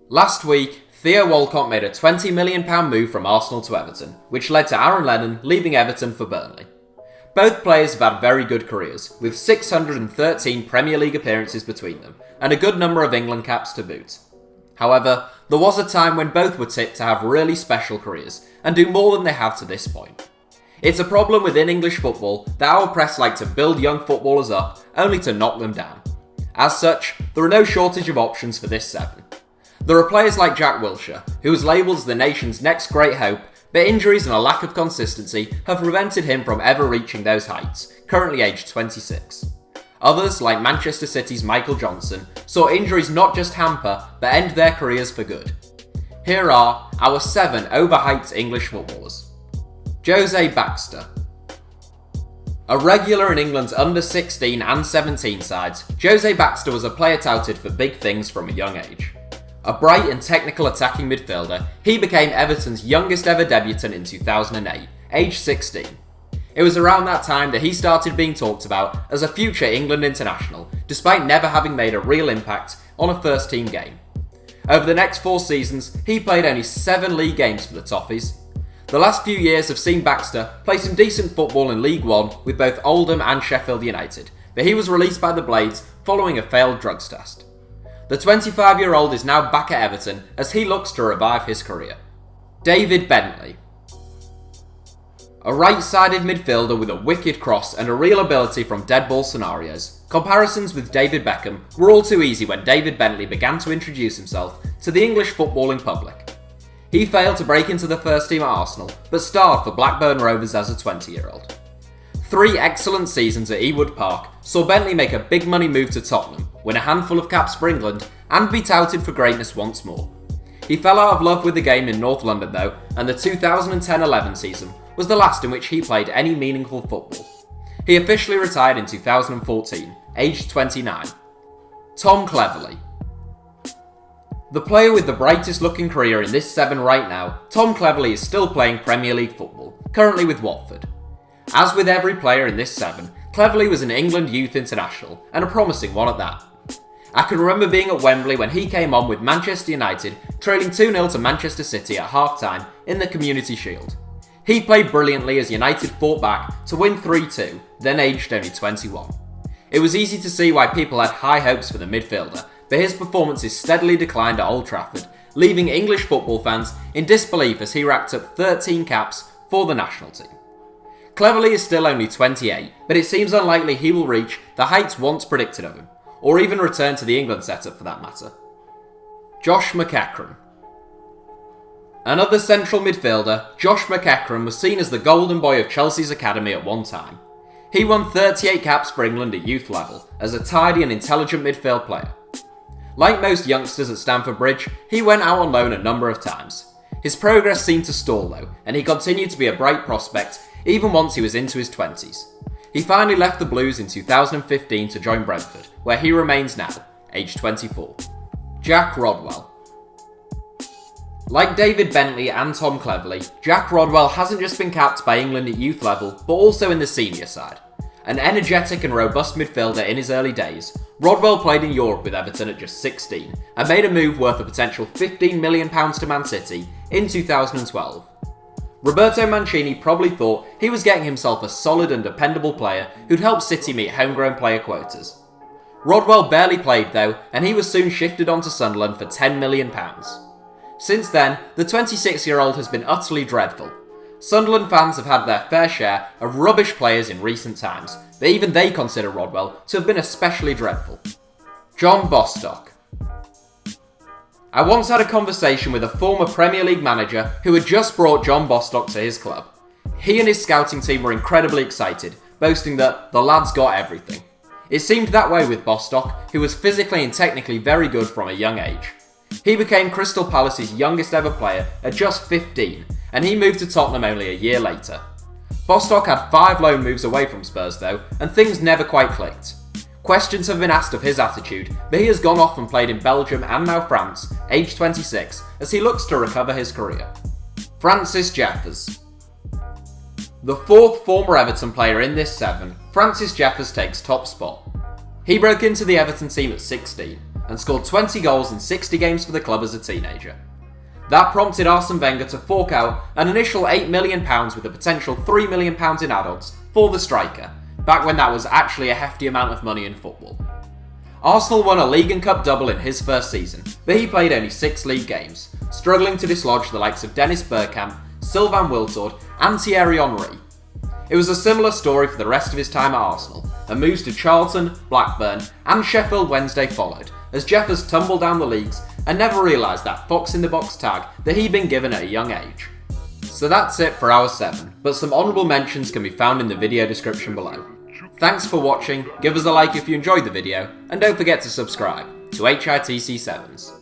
Last week, Theo Walott made a £20 million move from Arsenal to Everton, which led to Aaron Lennon leaving Everton for Burnley. Both players have had very good careers, with 613 Premier League appearances between them, and a good number of England caps to boot. However, there was a time when both were tipped to have really special careers, and do more than they have to this point. It's a problem within English football that our press like to build young footballers up, only to knock them down. As such, there are no shortage of options for this seven. There are players like Jack Wilshere, who was labelled as the nation's next great hope, but injuries and a lack of consistency have prevented him from ever reaching those heights, currently aged 26. Others, like Manchester City's Michael Johnson, saw injuries not just hamper, but end their careers for good. Here are our 7 overhyped English footballers. Jose Baxter. A regular in England's under 16 and 17 sides, Jose Baxter was a player touted for big things from a young age. A bright and technical attacking midfielder, he became Everton's youngest ever debutant in 2008, aged 16. It was around that time that he started being talked about as a future England international, despite never having made a real impact on a first team game. Over the next 4 seasons, he played only 7 league games for the Toffees. The last few years have seen Baxter play some decent football in League One with both Oldham and Sheffield United, but he was released by the Blades following a failed drugs test. The 25-year-old is now back at Everton as he looks to revive his career. David Bentley. A right-sided midfielder with a wicked cross and a real ability from dead ball scenarios, comparisons with David Beckham were all too easy when David Bentley began to introduce himself to the English footballing public. He failed to break into the first team at Arsenal, but starred for Blackburn Rovers as a 20-year-old. 3 excellent seasons at Ewood Park saw Bentley make a big money move to Tottenham, win a handful of caps for England, and be touted for greatness once more. He fell out of love with the game in North London though, and the 2010-11 season was the last in which he played any meaningful football. He officially retired in 2014, aged 29. Tom Cleverley. The player with the brightest looking career in this 7 right now, Tom Cleverley is still playing Premier League football, currently with Watford. As with every player in this 7, Cleverley was an England youth international, and a promising one at that. I can remember being at Wembley when he came on with Manchester United, trailing 2-0 to Manchester City at half-time in the Community Shield. He played brilliantly as United fought back to win 3-2, then aged only 21. It was easy to see why people had high hopes for the midfielder, but his performances steadily declined at Old Trafford, leaving English football fans in disbelief as he racked up 13 caps for the national team. Cleverley is still only 28, but it seems unlikely he will reach the heights once predicted of him, or even return to the England setup for that matter. Josh McEachran. Another central midfielder, Josh McEachran was seen as the golden boy of Chelsea's academy at one time. He won 38 caps for England at youth level, as a tidy and intelligent midfield player. Like most youngsters at Stamford Bridge, he went out on loan a number of times. His progress seemed to stall though, and he continued to be a bright prospect even once he was into his 20s. He finally left the Blues in 2015 to join Brentford, where he remains now, aged 24. Jack Rodwell. Like David Bentley and Tom Cleverley, Jack Rodwell hasn't just been capped by England at youth level, but also in the senior side. An energetic and robust midfielder in his early days, Rodwell played in Europe with Everton at just 16, and made a move worth a potential £15 million to Man City in 2012. Roberto Mancini probably thought he was getting himself a solid and dependable player who'd help City meet homegrown player quotas. Rodwell barely played though, and he was soon shifted on to Sunderland for £10 million. Since then, the 26-year-old has been utterly dreadful. Sunderland fans have had their fair share of rubbish players in recent times, but even they consider Rodwell to have been especially dreadful. John Bostock. I once had a conversation with a former Premier League manager who had just brought John Bostock to his club. He and his scouting team were incredibly excited, boasting that the lad's got everything. It seemed that way with Bostock, who was physically and technically very good from a young age. He became Crystal Palace's youngest ever player at just 15, and he moved to Tottenham only a year later. Bostock had 5 loan moves away from Spurs though, and things never quite clicked. Questions have been asked of his attitude, but he has gone off and played in Belgium and now France, aged 26, as he looks to recover his career. Francis Jeffers. The 4th former Everton player in this 7, Francis Jeffers takes top spot. He broke into the Everton team at 16, and scored 20 goals in 60 games for the club as a teenager. That prompted Arsene Wenger to fork out an initial £8 million with a potential £3 million in add-ons for the striker, back when that was actually a hefty amount of money in football. Arsenal won a League and Cup double in his first season, but he played only 6 league games, struggling to dislodge the likes of Dennis Bergkamp, Sylvain Wiltord and Thierry Henry. It was a similar story for the rest of his time at Arsenal, and moves to Charlton, Blackburn and Sheffield Wednesday followed, as Jeffers tumbled down the leagues and never realised that fox in the box tag that he'd been given at a young age. So that's it for our 7, but some honourable mentions can be found in the video description below. Thanks for watching, give us a like if you enjoyed the video, and don't forget to subscribe to HITC Sevens.